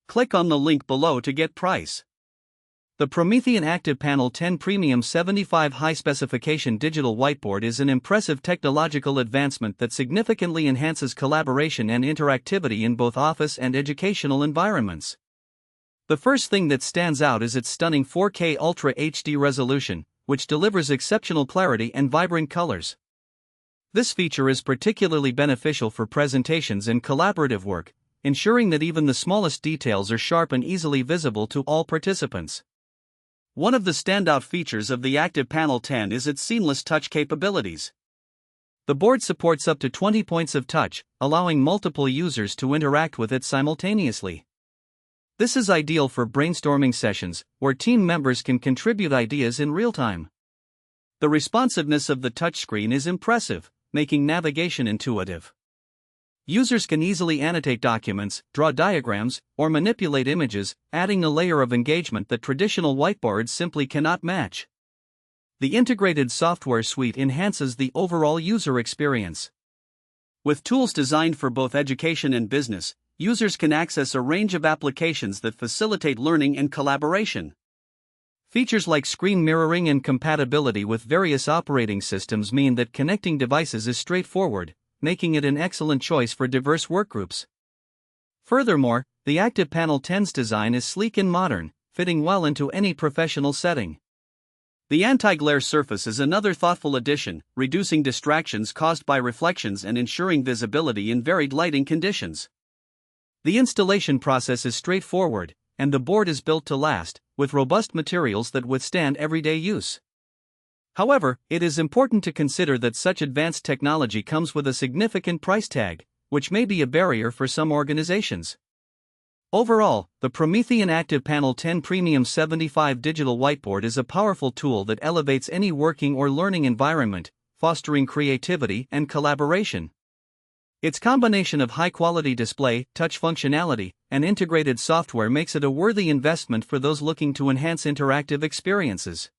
Click on the link below to get price. The Promethean ActivPanel 10 Premium 75 High Specification Digital Whiteboard is an impressive technological advancement that significantly enhances collaboration and interactivity in both office and educational environments. The first thing that stands out is its stunning 4K Ultra HD resolution, which delivers exceptional clarity and vibrant colors. This feature is particularly beneficial for presentations and collaborative work, ensuring that even the smallest details are sharp and easily visible to all participants. One of the standout features of the ActivPanel 10 is its seamless touch capabilities. The board supports up to 20 points of touch, allowing multiple users to interact with it simultaneously. This is ideal for brainstorming sessions, where team members can contribute ideas in real time. The responsiveness of the touchscreen is impressive, making navigation intuitive. Users can easily annotate documents, draw diagrams, or manipulate images, adding a layer of engagement that traditional whiteboards simply cannot match. The integrated software suite enhances the overall user experience. With tools designed for both education and business, users can access a range of applications that facilitate learning and collaboration. Features like screen mirroring and compatibility with various operating systems mean that connecting devices is straightforward, making it an excellent choice for diverse workgroups. Furthermore, the ActivPanel 10's design is sleek and modern, fitting well into any professional setting. The anti-glare surface is another thoughtful addition, reducing distractions caused by reflections and ensuring visibility in varied lighting conditions. The installation process is straightforward, and the board is built to last, with robust materials that withstand everyday use. However, it is important to consider that such advanced technology comes with a significant price tag, which may be a barrier for some organizations. Overall, the Promethean ActivPanel 10 Premium 75 Digital Whiteboard is a powerful tool that elevates any working or learning environment, fostering creativity and collaboration. Its combination of high-quality display, touch functionality, and integrated software makes it a worthy investment for those looking to enhance interactive experiences.